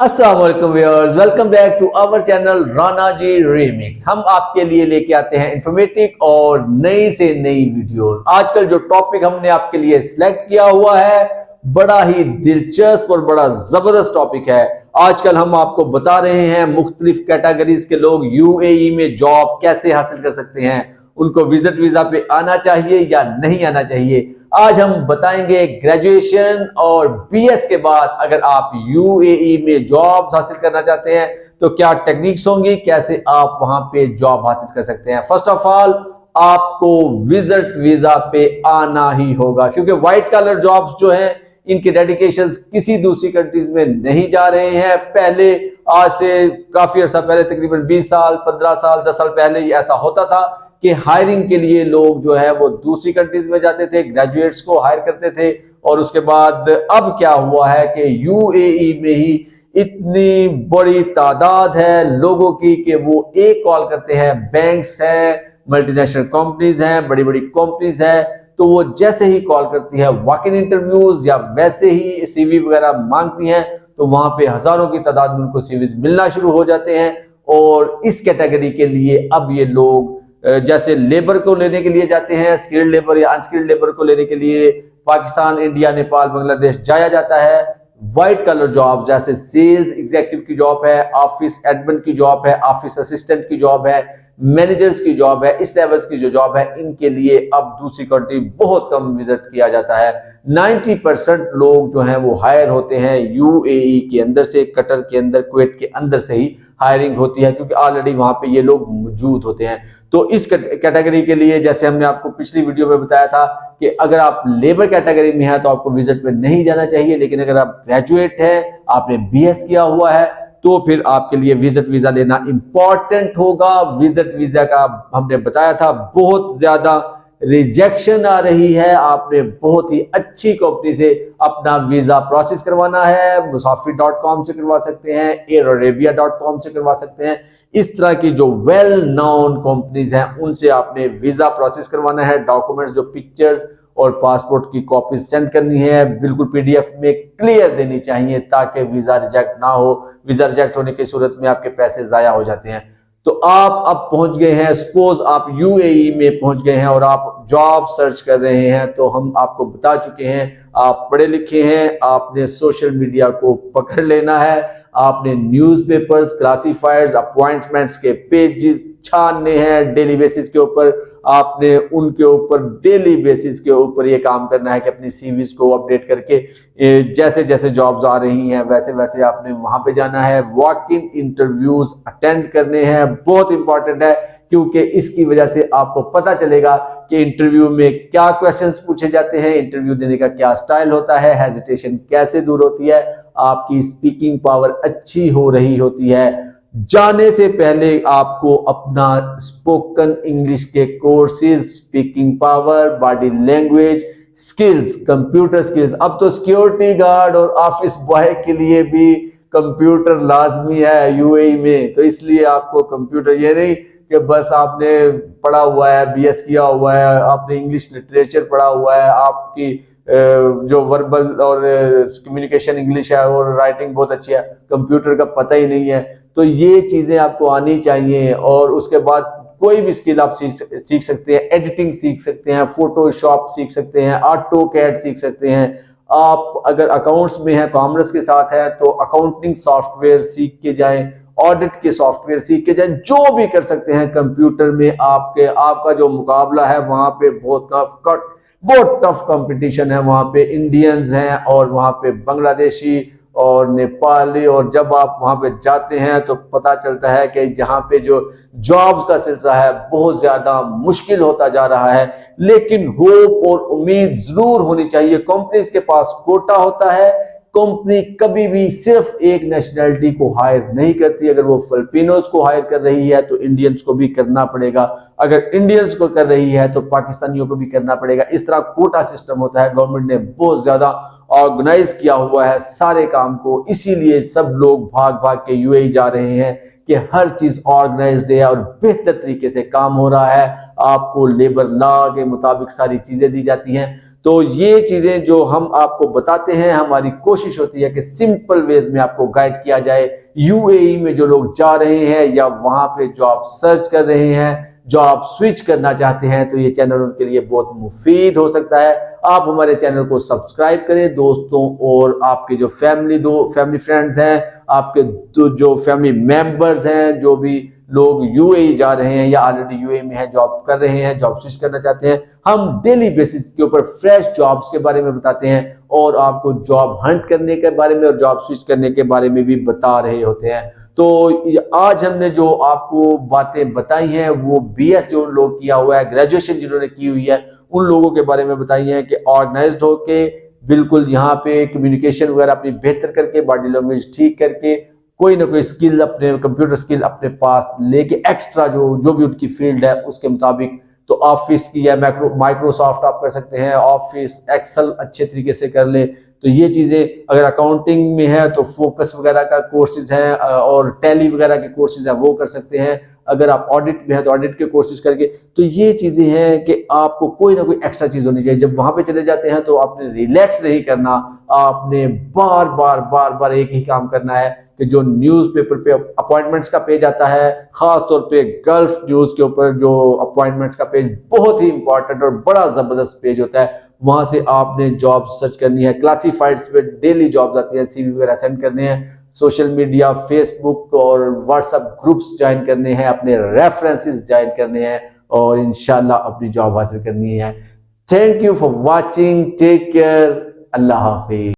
अस्सलाम वालेकुम viewers, welcome back to our channel Rana ji remix. हम आपके लिए लेके आते हैं इंफॉर्मेटिव और नई से नई वीडियोस। आजकल जो टॉपिक हमने आपके लिए सिलेक्ट किया हुआ है बड़ा ही दिलचस्प और बड़ा जबरदस्त टॉपिक है। आजकल हम आपको बता रहे हैं मुख्तलिफ कैटेगरीज के लोग यूएई में जॉब कैसे हासिल कर सकते हैं, उनको विजिट वीजा पे आना चाहिए या नहीं आना चाहिए। आज हम बताएंगे ग्रेजुएशन और बीएस के बाद अगर आप यूएई में जॉब हासिल करना चाहते हैं तो क्या टेक्निक्स होंगी, कैसे आप वहां पे जॉब हासिल कर सकते हैं। फर्स्ट ऑफ ऑल आपको विजिट वीजा पे आना ही होगा, क्योंकि व्हाइट कॉलर जॉब्स जो हैं इनके डेडिकेशंस किसी दूसरी कंट्रीज में नहीं जा रहे हैं। पहले आज से काफी अर्सा पहले तकरीबन 20 साल 15 साल 10 साल पहले ऐसा होता था कि हायरिंग के लिए लोग जो है वो दूसरी कंट्रीज में जाते थे, ग्रेजुएट्स को हायर करते थे। और उसके बाद अब क्या हुआ है कि यूएई में ही इतनी बड़ी तादाद है लोगों की कि वो एक कॉल करते हैं। बैंक्स हैं, मल्टीनेशनल कंपनीज हैं, बड़ी बड़ी कंपनीज हैं, तो वो जैसे ही कॉल करती है वॉक इन इंटरव्यूज या वैसे ही सीवी वगैरह मांगती हैं तो वहां पे हजारों की तादाद में उनको सीवीज मिलना शुरू हो जाते हैं। और इस कैटेगरी के लिए अब ये लोग जैसे लेबर को लेने के लिए जाते हैं, स्किल्ड लेबर या अनस्किल्ड लेबर को लेने के लिए पाकिस्तान, इंडिया, नेपाल, बांग्लादेश जाया जाता है। व्हाइट कलर जॉब जैसे सेल्स एग्जीक्यूटिव की जॉब है, ऑफिस एडमिन की जॉब है, ऑफिस असिस्टेंट की जॉब है, मैनेजर्स की जॉब है, इस लेवल्स की जो जॉब है इनके लिए अब दूसरी कंट्री बहुत कम विजिट किया जाता है। 90% लोग जो हैं वो हायर होते हैं यूएई के अंदर से, कतर के अंदर, कुवैत के अंदर से ही हायरिंग होती है, क्योंकि ऑलरेडी वहां पे ये लोग मौजूद होते हैं। तो इस कैटेगरी के लिए जैसे हमने आपको पिछली वीडियो में बताया था कि अगर आप लेबर कैटेगरी में है तो आपको विजिट में नहीं जाना चाहिए, लेकिन अगर आप ग्रेजुएट है, आपने बीएस किया हुआ है, तो फिर आपके लिए विजिट वीजा लेना इंपॉर्टेंट होगा। विजिट वीजा का हमने बताया था बहुत ज्यादा रिजेक्शन आ रही है। आपने बहुत ही अच्छी कंपनी से अपना वीजा प्रोसेस करवाना है, मुसाफिर.com से करवा सकते हैं, एयरअरेबिया.com से करवा सकते हैं। इस तरह की जो वेल नोन कंपनीज हैं उनसे आपने वीजा प्रोसेस करवाना है। डॉक्यूमेंट्स जो पिक्चर्स और पासपोर्ट की कॉपी सेंड करनी है, बिल्कुल पीडीएफ में क्लियर देनी चाहिए ताकि वीजा रिजेक्ट ना हो। वीजा रिजेक्ट होने की सूरत में आपके पैसे जाया हो जाते हैं। तो आप अब पहुंच गए हैं, सपोज आप यूएई में पहुंच गए हैं और आप जॉब सर्च कर रहे हैं, तो हम आपको बता चुके हैं आप पढ़े लिखे हैं, आपने सोशल मीडिया को पकड़ लेना है, आपने न्यूज़पेपर्स, क्लासिफायर्स, अपॉइंटमेंट्स के पेजेस छानने हैं डेली बेसिस के ऊपर। आपने उनके ऊपर डेली बेसिस के ऊपर ये काम करना है कि अपनी सीवीज को अपडेट करके जैसे जैसे जॉब्स आ रही हैं वैसे वैसे आपने वहां पे जाना है। वॉक इन इंटरव्यूज अटेंड करने हैं, बहुत इंपॉर्टेंट है, क्योंकि इसकी वजह से आपको पता चलेगा कि इंटरव्यू में क्या क्वेश्चंस पूछे जाते हैं, इंटरव्यू देने का क्या स्टाइल होता है, हेजिटेशन कैसे दूर होती है, आपकी स्पीकिंग पावर अच्छी हो रही होती है। जाने से पहले आपको अपना स्पोकन इंग्लिश के courses, speaking power, body language skills, computer skills, अब तो सिक्योरिटी गार्ड और ऑफिस बॉय के लिए भी कंप्यूटर लाजमी है यूएई में। तो इसलिए आपको कंप्यूटर, ये नहीं कि बस आपने पढ़ा हुआ है, बीएस किया हुआ है, आपने इंग्लिश लिटरेचर पढ़ा हुआ है, आपकी जो वर्बल और कम्युनिकेशन इंग्लिश है और राइटिंग बहुत अच्छी है, कंप्यूटर का पता ही नहीं है। तो ये चीजें आपको आनी चाहिए। और उसके बाद कोई भी स्किल आप सीख सकते हैं, एडिटिंग सीख सकते हैं, फोटोशॉप सीख सकते हैं, ऑटो कैड सीख सकते हैं। आप अगर अकाउंट्स में है, कॉमर्स के साथ है, तो अकाउंटिंग सॉफ्टवेयर सीख के जाएं, ऑडिट के सॉफ्टवेयर सीख के जाएं, जो भी कर सकते हैं कंप्यूटर में। आपका जो मुकाबला है वहां पे बहुत टफ कंपटीशन है। वहां पे इंडियंस हैं और वहां पे बांग्लादेशी और नेपाली, और जब आप वहां पे जाते हैं तो पता चलता है कि यहाँ पे जो जॉब्स का सिलसिला है बहुत ज्यादा मुश्किल होता जा रहा है। लेकिन होप और उम्मीद जरूर होनी चाहिए। कंपनीज के पास कोटा होता है, कंपनी कभी भी सिर्फ एक नेशनैलिटी को हायर नहीं करती। अगर वो फिलिपिनोज को हायर कर रही है तो इंडियंस को भी करना पड़ेगा, अगर इंडियंस को कर रही है तो पाकिस्तानियों को भी करना पड़ेगा। इस तरह कोटा सिस्टम होता है। गवर्नमेंट ने बहुत ज्यादा ऑर्गेनाइज किया हुआ है सारे काम को, इसीलिए सब लोग भाग भाग के यूएई जा रहे हैं कि हर चीज ऑर्गेनाइज्ड है और बेहतर तरीके से काम हो रहा है। आपको लेबर लॉ के मुताबिक सारी चीजें दी जाती हैं। तो ये चीजें जो हम आपको बताते हैं, हमारी कोशिश होती है कि सिंपल वेज में आपको गाइड किया जाए। यूएई में जो लोग जा रहे हैं या वहां पे जॉब सर्च कर रहे हैं, जॉब स्विच करना चाहते हैं, तो ये चैनल उनके लिए बहुत मुफीद हो सकता है। आप हमारे चैनल को सब्सक्राइब करें दोस्तों, और आपके जो फैमिली फ्रेंड्स हैं, आपके जो फैमिली मेंबर्स हैं, जो भी लोग यूएई जा रहे हैं या ऑलरेडी यूएई में हैं, जॉब कर रहे हैं, जॉब स्विच करना चाहते हैं, हम डेली बेसिस के ऊपर फ्रेश जॉब्स के बारे में बताते हैं और आपको जॉब हंट करने के बारे में और जॉब स्विच करने के बारे में भी बता रहे होते हैं। तो आज हमने जो आपको बातें बताई हैं वो बीएस जो लोग किया हुआ है, ग्रेजुएशन जिन्होंने की हुई है, उन लोगों के बारे में बताई है कि ऑर्गेनाइज्ड होके बिल्कुल यहाँ पे कम्युनिकेशन वगैरह अपनी बेहतर करके, बॉडी लैंग्वेज ठीक करके, कोई ना कोई स्किल अपने कंप्यूटर स्किल अपने पास लेके एक्स्ट्रा जो भी उनकी फील्ड है उसके मुताबिक, तो ऑफिस की या माइक्रोसॉफ्ट आप कर सकते हैं, ऑफिस एक्सेल अच्छे तरीके से कर ले। तो ये चीजें, अगर अकाउंटिंग में है तो फोकस वगैरह का कोर्सेज हैं और टैली वगैरह के कोर्सेज हैं वो कर सकते हैं। अगर आप ऑडिट में है तो ऑडिट के कोर्सेज करके, तो ये चीजें हैं कि आपको कोई ना कोई एक्स्ट्रा चीज होनी चाहिए। जब वहां पे चले जाते हैं तो आपने रिलैक्स नहीं करना, आपने बार बार एक ही काम करना है कि जो न्यूज़पेपर पे अपॉइंटमेंट्स का पेज आता है, खास तौर पे गल्फ न्यूज के ऊपर जो अपॉइंटमेंट्स का पेज बहुत ही इंपॉर्टेंट और बड़ा जबरदस्त पेज होता है, वहां से आपने जॉब सर्च करनी है। क्लासीफाइड्स पे डेली जॉब्स आती है, सीवी वगैरह सेंड करने हैं, सोशल मीडिया फेसबुक और व्हाट्सएप ग्रुप्स ज्वाइन करने हैं, अपने रेफरेंसेस ज्वाइन करने हैं और इंशाल्लाह अपनी जॉब हासिल करनी है। Thank you for watching, take care, अल्लाह हाफिज।